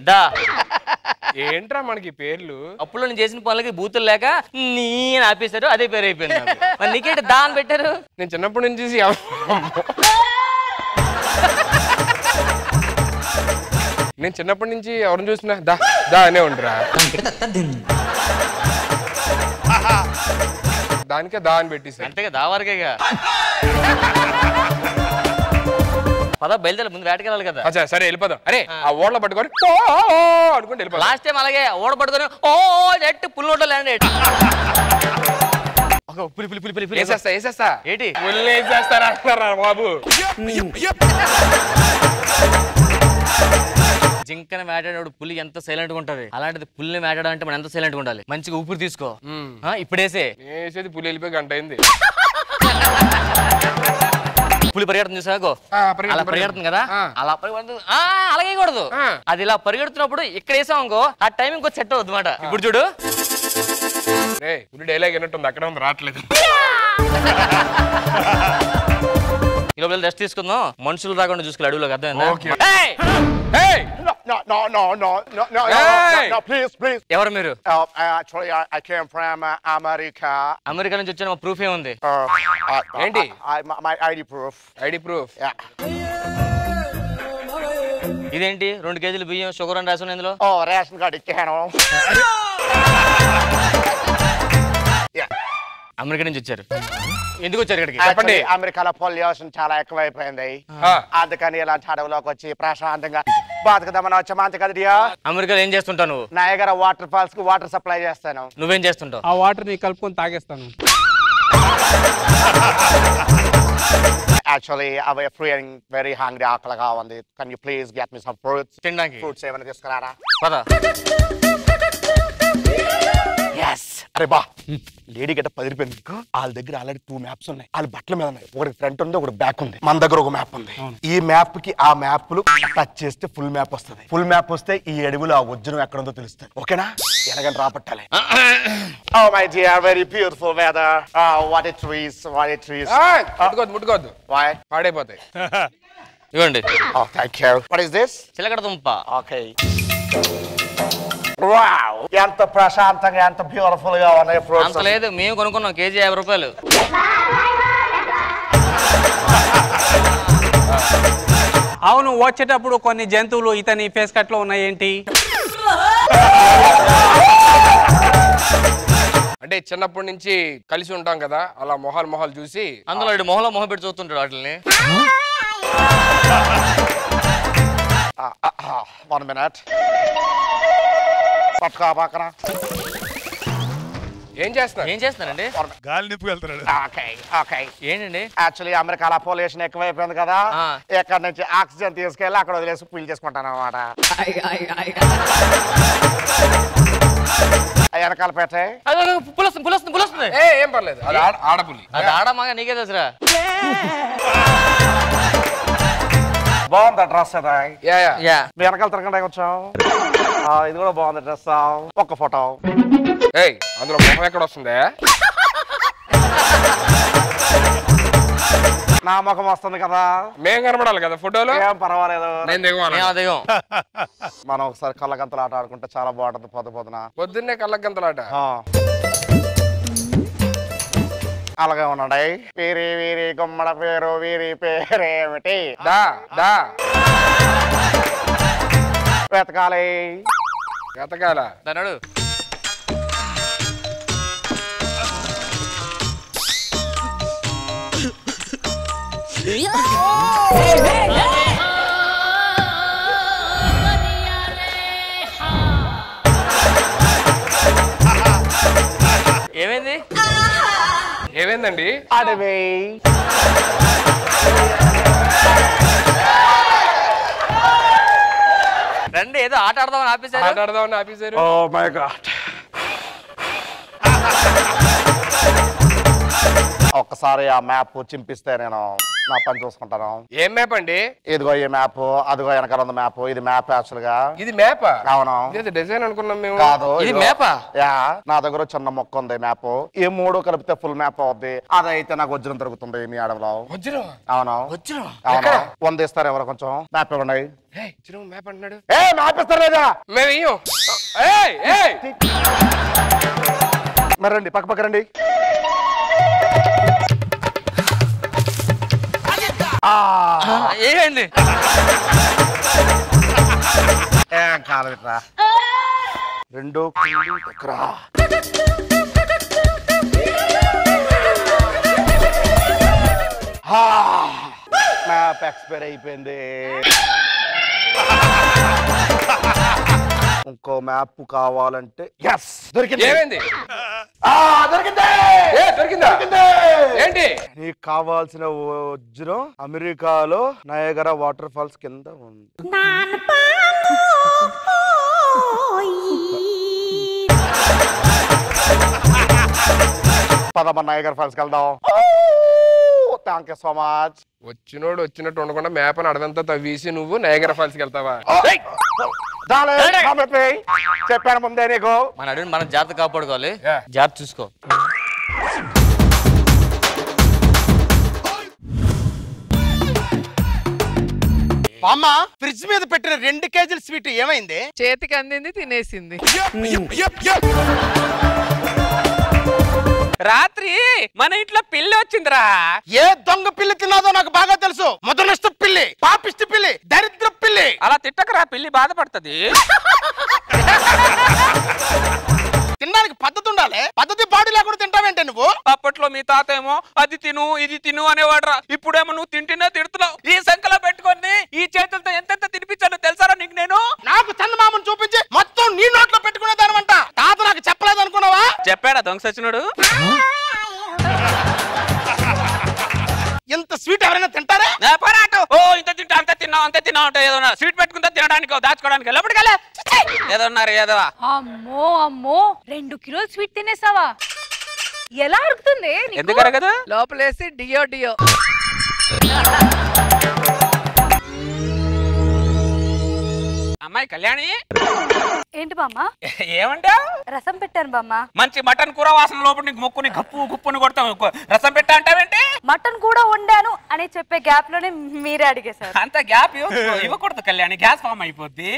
దా. ఏంట్రా మనకి పేర్లు? అప్పుడు నేను చేసిన పనులకి బూతులు లేక నీ అని ఆపేశారు, అదే పేరు అయిపోయింది. మరి నీకేంటి దా అని పెట్టారు? నేను చిన్నప్పటి నుంచి ఎవరిని చూసినా దా దా అనే ఉండరా, దానికే దా అని పెట్టేసి అంతేగా దా వరకేగా. పద బయలుదేరి, ముందు వేటకెళ్ళాలి కదా. అచ్చా సరే వెళ్ళిపోదాం. అరే ఆ ఓడలో పట్టుకొని అనుకుంటే వెళ్ళిపోదాం. లాస్ట్ టైం అలాగే ఓడ పట్టుకొని ఓ జట్టు పుల్లోట ల్యాండ్ పులి పులి పులి పులి పులి వేసేస్తా ఏంటి పుల్లు వేసేస్తారా బాబు. జింకని వేటాడేవాడు పులి ఎంత సైలెంట్ గా ఉంటది, అలాంటిది పుల్ని వేటాడాలంటే అంటే మనం ఎంత సైలెంట్ గా ఉండాలి. మంచిగా ఊపిరి తీసుకో. ఇప్పుడేసే వేసేది పులి వెళ్ళిపోయి గంట అయింది. పులి పరిగెడుతుంది చూసాగో, అలా పరిగెడుతుంది కదా, అలా పరిగెడుతుంది. అలాగే కూడదు, అది ఇలా పరిగెడుతున్నప్పుడు ఇక్కడ వేసాం అనుకో ఆ టైం ఇంకో సెట్ అవుతుంది అన్నమాట. ఇప్పుడు చూడు పులి డైలాగ్ విన్నట్టుంది, అక్కడ ఉంది రావట్లేదు. ఈ లోపల రెస్ట్ తీసుకుందాం, మనుషులు రాకుండా చూసుకోవాలి అడవిలోకి. అర్థమైందా? ఎవరు మీరు? అమెరికా నుంచి వచ్చిన ప్రూఫ్ ఏముంది? ఏంటి? ID proof. ఇదేంటి 2 కేజీలు బియ్యం షుగర్ అని రాసి ఇందులో? రేషన్ కార్డు ఇచ్చాను. అమెరికా నుంచి వచ్చారు, ఎందుకు వచ్చారు ఇక్కడికి? చెప్పండి. అమెరికాలో పొల్యూషన్ చాలా ఎక్కువైపోయింది, అందుకని ఇలాంటి అడవులోకి వచ్చి ప్రశాంతంగా బతుకుదామని వచ్చాము. అంతే కదా డియా? అమెరికాలో ఏం చేస్తుంటావు నువ్వు? నయగరా వాటర్ ఫాల్స్ కి వాటర్ సప్లై చేస్తాను. నువ్వేం చేస్తుంటావు? ఆ వాటర్ ని కలుపుకొని తాగేస్తాను. Actually, I'm feeling very hungry. ఆకలిగా ఉంది. Can you please get me some fruits? తినడానికి ఫ్రూట్స్ ఏమైనా తీసుకురారా? పద. Yes. అరే బా, లేడీ గట్ట 10 రూపాయలు. వాళ్ళ దగ్గర ఆల్రెడీ 2 మ్యాప్స్ ఉన్నాయి. వాళ్ళ బట్టల మీద ఉన్నాయి, ఒకటి ఫ్రంట్ ఉంది, ఒకటి బ్యాక్ ఉంది. మన దగ్గర ఒక మ్యాప్ ఉంది. ఈ మ్యాప్ కి ఆ మ్యాప్లు టచ్ చేస్తే ఫుల్ మ్యాప్ వస్తుంది. ఫుల్ మ్యాప్ వస్తే ఈ అడవిలో ఆ వజ్రం ఎక్కడ ఉందో తెలుస్తుంది. ఓకేనా? ఎలాగని రాపట్టాలి. Oh my dear, very beautiful weather. What a trees, what a trees. ముట్టుకోవద్దు, Why? పాడైపోతాయి. ఇవ్వండి. Oh, thank you. What is this? చిలకడ దుంప. Okay. Wow! ఎంత ప్రశాంతంగా, ఎంత బ్యూటిఫుల్ గా ఉన్నాయి ఫ్రూట్స్. అంత లేదు, మేము కొనుక్కున్నాం, కేజీ 50 రూపాయలు. అవును, వచ్చేటప్పుడు కొన్ని జంతువులు ఇతని ఫేస్ కట్ లో ఉన్నాయి. ఏంటి అంటే చిన్నప్పటి నుంచి కలిసి ఉంటాం కదా, అలా మొహాలు చూసి అందులో మొహలో మొహం పెట్టి చూస్తుంటాడు వాటిని. 1 minute. పట్టుకో పక్కన. ఏం చేస్తున్నారండి? గాలి నింపుకు వెళ్తున్నాడు. ఏంటండి? యాక్చువల్లీ అమెరికాలో పొల్యూషన్ ఎక్కువైపోయింది కదా, ఇక్కడ నుంచి ఆక్సిజన్ తీసుకెళ్ళి అక్కడ వదిలేసి పీల్ చేసుకుంటాను అన్నమాట. వెనకాల పెట్టే పులొస్తుంది. ఏం పర్లేదు, అది ఆడపులి. అది ఆడమాగా నీకే తెలుసురా. బాగుంది డ్రెస్. వెనకాల తిరగడానికి వచ్చాం. ఇది కూడా బాగుంది డ్రెస్. ఒక్క ఫోటో. అందులో మొహం ఎక్కడ వస్తుంది? నా ముఖం వస్తుంది కదా, మేం కనబడాలి కదా ఫోటోలో. ఏం పర్వాలేదు, దిగం. మనం ఒకసారి కళ్ళగంతలు ఆట ఆడుకుంటే చాలా బాగుంటుంది. పొద్దున్నే కళ్ళగంతలాట. అలాగే ఉండండి. వీరి వీరి గుమ్మడ పేరు, వీరి పేరేమిటి? దా వెతకాలి. దానాడు ఏమైందండి? అడవి. రండి, ఏదో ఆట ఆడదామని ఆపేశారు. Oh my God. ఒక్క ఒక్కసారి ఆ మ్యాప్ చింపిస్తే నేను నా పని చూసుకుంటాను. ఏం మ్యాప్ అండి? ఇదిగో ఈ మ్యాప్, అదిగో వెనకాల ఉంది మ్యాప్. ఇది మ్యాప్ యాక్చువల్ గా. ఇది మ్యాపా? అవును. ఇది డిజైన్ అనుకున్నాం మేము. కాదు, ఇది మ్యాపా? యా, నా దగ్గర చిన్న మొక్క ఉంది మ్యాప్. ఈ మూడు కలిపితే ఫుల్ మ్యాప్ అవుద్ది. అదైతే నాకు వజ్రం దొరుకుతుంది మీ అడవిలో. వజ్రం? అవును. వజ్రం? అవును. 100 ఇస్తారు ఎవరు? కొంచెం మ్యాప్ ఇవ్వండి. వజ్రం మ్యాప్ అంటున్నాడు. మ్యాప్ ఇస్తారు లేదా? మేము ఇయ్యం. మరి రండి, పక్క రండి. ఏంటి కాలరా 2 మ్యాప్ ఎక్స్పైర్ అయిపోయింది. ఇంకో మ్యాప్ కావాలంటే దొరికింది. ఏమైంది? దొరికిందా? ఏంటి నీకు కావాల్సిన వజ్రం అమెరికాలో నయాగరా వాటర్ ఫాల్స్ కింద ఉంది. పదమ్మ నయాగరా ఫాల్స్ కి వెళ్దాం. Thank you so much. వచ్చినోడు వచ్చినట్టు ఉండకుండా మ్యాప్ అని అడవంతా తవ్వేసి నువ్వు నయాగరా ఫాల్స్ కి వెళ్తావా? చెప్పాను ముందే నీకు. మన అడవిని మనం జాగ్రత్త కాపాడుకోవాలి. జాగ్రత్త చూసుకో. అమ్మ ఫ్రిడ్జ్ మీద పెట్టిన 2 కేజీల స్వీట్ ఏమైంది? చేతికి అందింది తినేసింది. రాత్రి మన ఇంట్లో పిల్లి వచ్చిందిరా. ఏ దొంగ పిల్లి తిన్నాదో నాకు బాగా తెలుసు. మొదలష్ట పిల్లి, పాపిష్టి పిల్లి, దరిద్ర పిల్లి. అలా తిట్టకరా, పిల్లి బాధపడుతుంది. తినడానికి పద్ధతి ఉండాలి. పద్ధతి బాడీ లేకుండా తింటావేంటే నువ్వు? అప్పట్లో మీ తాత ఏమో అది తిను ఇది తిను అనేవాడురా. ఇప్పుడేమో నువ్వు తింటున్నా తిడుతున్నావు. ఈ సంఖ్యలో పెట్టుకొని ఈ చేతులతో ఎంతెంత తినిపించానో తెలుసారా నీకు? నేను నాకు చందమామను చూపించి మొత్తం నీ నోట్లో పెట్టుకునేదానమంట. తాత నాకు చెప్పలేదు అనుకున్నావా? చెప్పాడా దొంగ సచ్చినోడు? ఇంత స్వీట్ ఎవరైనా తింటారా? ఇంత తింటా అంత తిన్నావు అంత తిన్నావు అంటే ఏదో స్వీట్ పెట్టుకుంటా తినడానికి దాచుకోవడానికి లోపలికి ఏదో ఉన్నారు ఏదో. అమ్మో అమ్మో 2 కిలోలు స్వీట్ తినేసావా? ఎలా అరుగుతుంది? ఎందుకు అరగదు? లోపలేసి డియో డియో. అమ్మాయి కళ్యాణి. ఏంటి బామ్మ? ఏమంటా? రసం పెట్టాను బామ్మ. మంచి మటన్ కూర వాసన లోపల నీకు ముక్కుని గప్పు గుప్పుని కొడతావు. రసం పెట్టా అంటావేంటి? మటన్ కూడా వండాను అని చెప్పే గ్యాప్ లోనే మీరే అడిగేశారు. అంత గ్యాప్ ఇవ్వకూడదు కళ్యాణి, గ్యాస్ ఫామ్ అయిపోద్ది.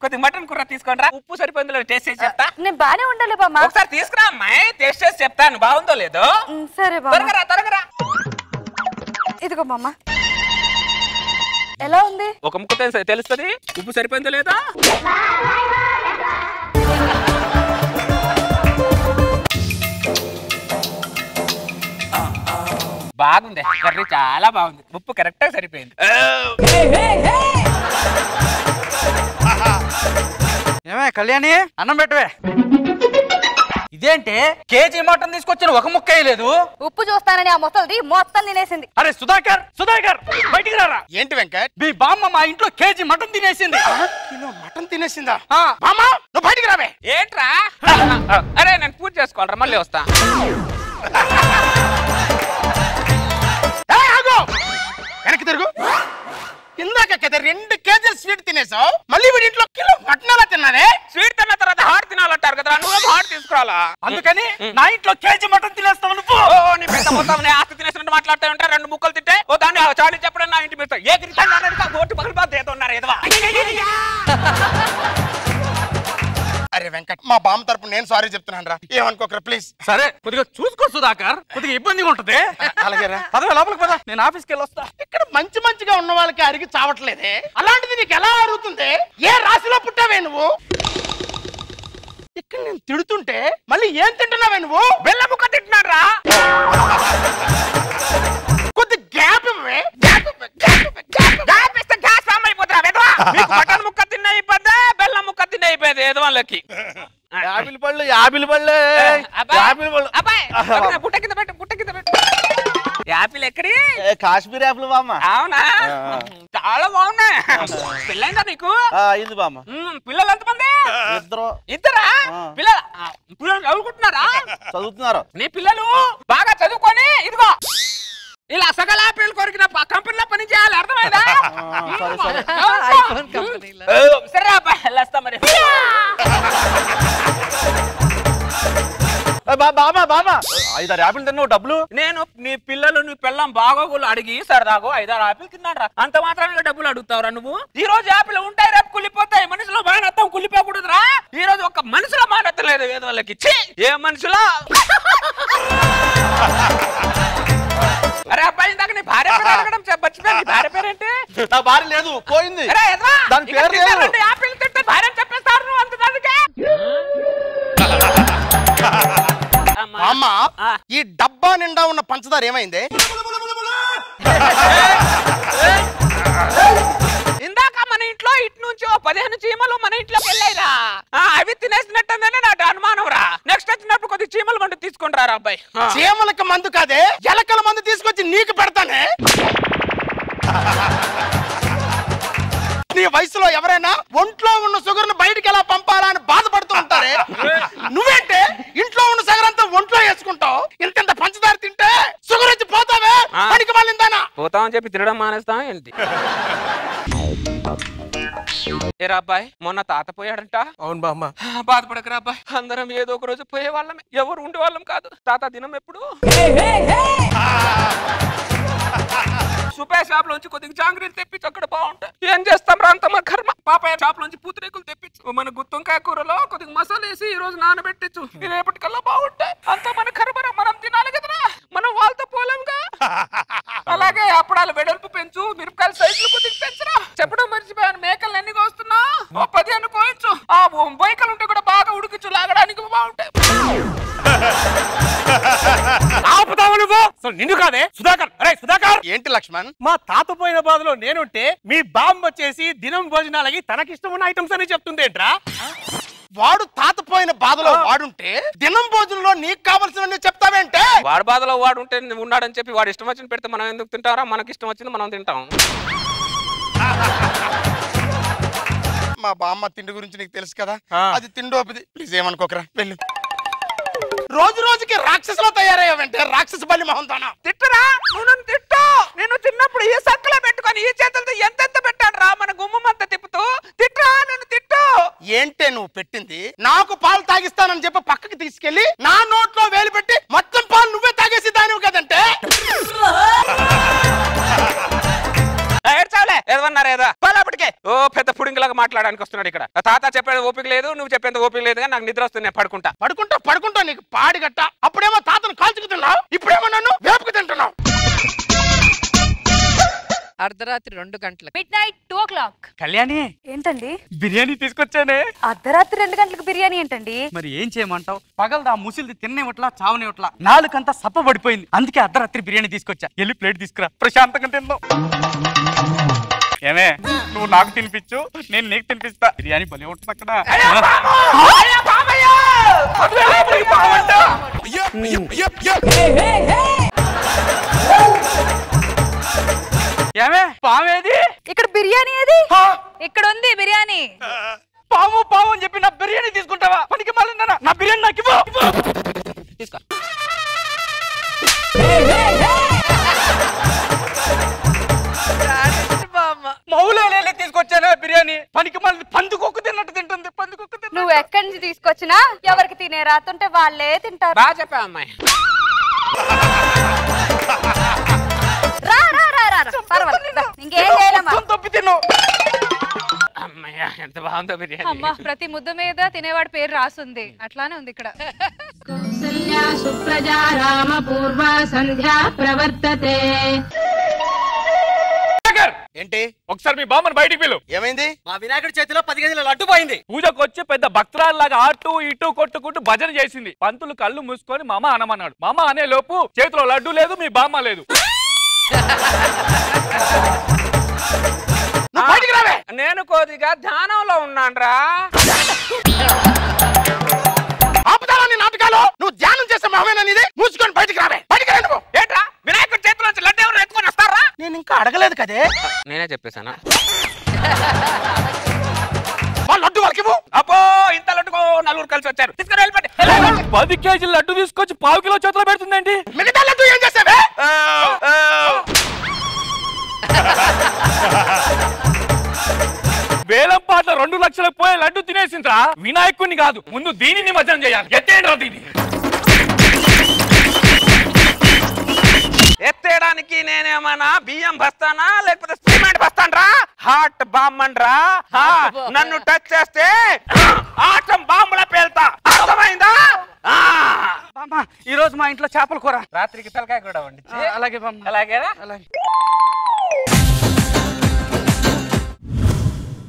కొద్ది మటన్ కూర తీసుకోండి రా. ఉప్పు సరిపోయిందో టేస్ట్ చేసి చెప్తా. నేను బానే ఉండాలి బామ్మ. ఒకసారి తీసుకురా అమ్మాయి, టేస్ట్ చేసి చెప్తాను బాగుందో లేదో. సరే బామ్మ. త్వరగా. ఇదిగో బామ్మ. ఎలా ఉంది? ఒక ముక్క తెలుస్తుంది ఉప్పు సరిపోయిందో లేదా. బాగుంది కర్రీ, చాలా బాగుంది. ఉప్పు కరెక్ట్ గా సరిపోయింది. ఏమే కళ్యాణి, అన్నం పెట్టవే. ఇదేంటి కేజీ మటన్ తీసుకొచ్చిన ఒక ముక్క వేయలేదు? ఉప్పు చూస్తానని ఆ మొసలిది మొత్తం తినేసింది. అరే సుధాకర్ బయటికి రారా. ఏంటి వెంకట్? మీ బామ్మ మా ఇంట్లో కేజీ మటన్ తినేసింది. కిలో మటన్ తినేసిందా? బామ్మ నువ్వు బయటికి రావే. ఏంట్రా? అరే నేను పూజ చేసుకోవాలరా, మళ్ళీ వస్తా. వెనక్కి తిరుగు. ఇందాక కదా 2 కేజీల స్వీట్ తినేసావు, మళ్ళీ వీడి ఇంట్లో కిలో మటన్ ఎలా తిన్నానే? స్వీట్ తిన్న తర్వాత హార్ట్ తినాలంటారు కదా, నువ్వు హార్ట్ తీసుకురాలా. అందుకని నా ఇంట్లో కేజీ మటన్ తినేస్తావు నువ్వు. నీ పెద్ద మొత్తం ఆస్తి తినేసినట్టు మాట్లాడుతూ ఉంటా. 2 ముక్కలు తింటే ఓ దాన్ని చాడి చెప్పడం నా ఇంటి మీద ఏ ఓటు పక్కన బాధ ఏదన్నారు ఏదో. అరే వెంకట్, మా బామ్మ తరపు నేను సారీ చెప్తున్నాను రా, ఏమనుకోకరా ప్లీజ్. సరే కొద్దిగా చూసుకో సుధాకర్, కొద్దిగా ఇబ్బందిగా ఉంటది. అలాగేరా, పదవి లోపలికి పద, నేను ఆఫీస్కి వెళ్ళి వస్తా. ఇక్కడ మంచిగా ఉన్న వాళ్ళకి అరిగి చావట్లేదే, అలాంటిది నీకు ఎలా అరుగుతుంది? ఏ రాశిలో పుట్టావే నువ్వు? ఇక్కడ నేను తిడుతుంటే మళ్ళీ ఏం తింటున్నావే నువ్వు? బెల్ల ముక్క తింటున్నాడు రా. కొద్ది గ్యాప్ ఇవ్వే. గ్యాప్ ఇస్తే గ్యాస్ ఫామ్ అయిపోతుందా? మటన్ ముక్క తిన్న అయిపోద్దా, బెల్లం ముక్క తిన్న అయిపోయింది ఏదో వాళ్ళకి. యాపిల్ పళ్ళు పుట్ట కింద పెట్టు. యాపిల్ ఎక్కడి? కాశ్మీర్ యాపిల్ బామ్మ. అవునా? చాలా బాగున్నాయి. పెళ్ళైందా నీకు? ఇది బామ్మ. పిల్లలు ఎంతమంది? ఇద్దరు. ఇద్దరా పిల్లలు చదువుకుంటున్నారా? చదువుతున్నారు. నీ పిల్లలు బాగా చదువుకొని ఇదిగో ఇలా సగల ఆపిల్ కొరికిన కంపెనీలో పని చేయాలి, అర్థమైందా? ఐఫోన్ కంపెనీలో. సరే అబ్బాయి వెళ్ళొస్తా మరి. బాబా 5-6 యాపిల్ తిన్నావు డబ్బులు. నేను నీ పిల్లలు నీ పిల్లం బాగోగులు అడిగి సరదాగో 5-6 ఆపిల్ తిన్నాడు. అంత మాత్రమే డబ్బులు అడుగుతావురా నువ్వు? ఈ రోజు ఆపిల్ ఉంటాయి, రేపు కుళ్ళిపోతాయి. మనుషులో మానత్వం కుళ్ళిపోకూడదురా. ఈ రోజు ఒక మనుషులో మానత్వం లేదు వేద వాళ్ళకి. ఏ మనుషులో? అరే అబ్బాయి ఇందాక నీ భార్య పేరు అడగడం మర్చిపోయా. నీ భార్య పేరేంటి? నా భార్య లేదు, పోయింది. దాని పేరు లేదు. ఆపిల్ తింటే భార్య చెప్పేస్తారు నువ్వు అంత దానికే. అమ్మ ఈ డబ్బా నిండా ఉన్న పంచదార ఏమైంది? ఇందాక మన ఇంట్లో ఇటు నుంచి 15 చీమలు మన ఇంట్లోకి వెళ్ళాయిరా. అవి తినేసినట్టుందని నాకు అనుమానం రా. నెక్స్ట్ వచ్చినప్పుడు కొద్ది చీమల మందు తీసుకుని రా అబ్బాయి. చీమలకి మందు కాదే, ఎలకల మందు తీసుకొచ్చి నీకు పెడతానే. నీ వయసులో ఎవరైనా ఒంట్లో ఉన్న షుగర్ ను బయటికి ఎలా పంపాలా అని బాధపడుతూ ఉంటారే, నువ్వేంటే ఇంట్లో ఉన్న షుగర్ అంతా ఒంట్లో వేసుకుంటావు. ఇంత పంచదార తింటే షుగర్ వచ్చి పోతావే, పనికి మాలిందానా? పోతామని చెప్పి తినడం మానేస్తాం ఏంటి? ఏరా అబ్బాయి మొన్న తాత పోయాడంట. అవును బామ్మ. బాధపడకరా అబ్బాయి, అందరం ఏదో ఒక రోజు పోయే వాళ్ళమే, ఎవరు ఉండే వాళ్ళం కాదు. తాత దినం ఎప్పుడు? సూపర్ షాప్ లోంచి కొద్దిగా జాంగ్రీలు తెప్పించు, అక్కడ బాగుంటాయి. ఏం చేస్తాం రా అంత మన కర్మ. పాప షాప్ లోంచి పూతరేకులు తెప్పించు, మన గుత్తొంకాయ కూరలో కొద్దిగా మసాలా వేసి ఈ రోజు నానబెట్టించు, రేపటికల్లా బాగుంటాయి. అంతా మన కర్మరా, మనం తినాలి కదరా, మనం వాళ్ళతో పోలేంగా. అలాగే అప్పుడాలు వెడల్పు పెంచు, మిరపకాయల సైజులు కొద్దిగా పెంచురా. చెప్పడం మర్చిపోయాను, మేకలు ఎన్ని కోస్తున్నా 10 కోయించు. ఆ బొయ్కలు ఉంటే కూడా బాగా ఉడికించు, లాగడానికి బాగుంటాయి. ఆపుతావు నువ్వు? నిన్ను కాదే సుధాకర్. అరే సుధాకర్. ఏంటి లక్ష్మణ్? మా తాత పోయిన బాధలో నేనుంటే మీ బామ్మ వచ్చేసి దినం భోజనాలకి తనకిష్టమైన ఐటమ్స్ అని చెప్తుంది ఏంట్రా? వాడు తాత పోయిన బాధలో వాడుంటే దినం భోజనంలో నీకు కావాల్సినవన్నీ చెప్తావేంటే? వాడు బాధలో వాడు ఉంటే ఉన్నాడని చెప్పి వాడు ఇష్టం వచ్చింది పెడితే మనం ఎందుకు తింటారా? మనకి ఇష్టం వచ్చింది మనం తింటాం. మా బామ్మ తిండి గురించి నీకు తెలుసు కదా, అది తిండోపిది. ప్లీజ్ ఏమనుకోకరా, వెళ్ళు. రోజు రోజుకి రాక్షసులో తయారయ్యావంటే రాక్షస బలి మహంతానా. తిట్టరా, నువ్వు నన్ను తిట్టు. నేను చిన్నప్పుడు ఈ సక్కులో పెట్టుకొని ఈ చేతులతో ఎంతెంత పెట్టాను రా మన గుమ్మంతా తిప్పుతూ. తిట్టరా, నన్ను తిట్టు. ఏంటే నువ్వు పెట్టింది? నాకు పాలు తాగిస్తానని చెప్పి పక్కకి తీసుకెళ్లి నా నోట్లో వేలు పెట్టి మొత్తం పాలు నువ్వే తాగేసి దానివి కదంటే. ఏడ్చావులే, ఏదన్నారా ఏదా పలాపటికే. ఓ పెద్ద పుడింగిలాగా మాట్లాడడానికి వస్తున్నాడు ఇక్కడ. తాత చెప్పేది ఓపిక లేదు, నువ్వు చెప్పేది ఓపిక లేదు, నాకు నిద్ర వస్తుంది, నేను పడుకుంటా. పడుకుంటా నీకు పాడిగట్ట. అప్పుడేమో తాతను కాల్చుకుతున్నావు, ఇప్పుడేమో నన్ను వేపుకు తింటున్నావు. అర్ధరాత్రి 2 గంటలకు. midnight 2 o'clock. కళ్యాణి ఏంటండి బిర్యానీ తీసుకొచ్చానే. అర్ధరాత్రి 2 గంటలకు బిర్యానీ ఏంటండి? మరి ఏం చేయమంటావు? పగలదా ముసిలిది తిన్నేవట్లా చావనేవట్లా, నాలుకంతా సప్ప పడిపోయింది. అందుకే అర్ధరాత్రి బిర్యానీ తీసుకొచ్చా. వెళ్ళి ప్లేట్ తీసుకురా, ప్రశాంతంగా తిందాం. ఏమే, నువ్వు నాకు తినిపించు, నేను నీకు తినిపిస్తా. బిర్యానీ భలే ఉంటుంది అక్కడ. ఏమే, పామేది? ఇక్కడ బిర్యానీ ఏది? ఇక్కడ ఉంది బిర్యానీ. పాము పాము అని చెప్పి నా బిర్యానీ తీసుకుంటావా? పనికి మళ్ళీ నా బిర్యానీ నాకు ఇవ్వు. తీసుకో. మౌలే తీసుకొచ్చానా బిర్యానీ? పనికి మళ్ళీ పందుకొక్కు తిన్నట్టు తింటుంది. పందుకొక్కు తిన్న. నువ్వు ఎక్కడి నుంచి తీసుకొచ్చినా ఎవరికి తినే రాతుంటే వాళ్ళే తింటారు. బాగా చెప్పావు అమ్మాయి. రా రా రా రా రా. పర్వాలేదు, ఇంకేం చేయలేమా? తప్పి తిను. అమ్మయ్య, ఎంత బాగుందో బిర్యానీ. అమ్మా, ప్రతి ముద్ద మీద తినేవాడి పేరు రాసుంది, అట్లానే ఉంది ఇక్కడ. కౌసల్యా సుప్రజా రామ పూర్వ సంధ్యా ప్రవర్తతే. ఏంటి? ఒకసారి మీ బామ్మని బయటికి పిలు. ఏమైంది? మా వినాయకుడి చేతిలో 10 కేజీల లడ్డు పోయింది. పూజకు వచ్చి పెద్ద భక్తురాల్లాగా అటు ఇటు కొట్టుకుంటూ భజన చేసింది. పంతులు కళ్ళు మూసుకొని మామ అనమన్నాడు. మామ అనే లోపు చేతిలో లడ్డు లేదు, మీ బామ్మ లేదు. నేను కొద్దిగా ధ్యానంలో ఉన్నాన్రా. ఆపుతావా నీ నాటకాలు? నువ్వు ధ్యానం చేసే మహమేనా నీది? మూసుకొని బయటికి రావే. బయటికి రా నువ్వు. ఏంట్రా, వినాయకుడి చేతిలో లడ్డు ఎవరు ఎత్తుకొని వస్తారా? నేను ఇంకా అడగలేదు కదే. నేనే చెప్పేశానా లడ్డు వాళ్ళకి అబ్బో ఇంత లడ్డుకో నలుగురు కలిసి వచ్చారు తీసుకుని వెళ్ళిపోండి 10 కేజీలు లడ్డు తీసుకొచ్చి 1/2 కిలో చేతిలో పెడుతుందండి మిగతా లడ్డు ఏం చేసావే వేలం పాటల 2 లక్షలకు పోయే లడ్డు తినేసింద్రా వినాయకుడిని కాదు ముందు దీనిని నిమజ్జనం చేయాలి ఎత్తేయండి దీన్ని ఎత్తేయడానికి నేనేమన్నా బియ్యం బస్తానా లేకపోతే సిమెంట్ బస్తానరా హాట్ బాంబన్రా నన్ను టచ్ చేస్తే ఆటం బాంబులా పేల్తా అర్థమైందా ఈ రోజు మా ఇంట్లో చేపల కూర రాత్రికి తలకాయ కూడా వండి అలాగే బామ్మ అలాగేనా అలాగే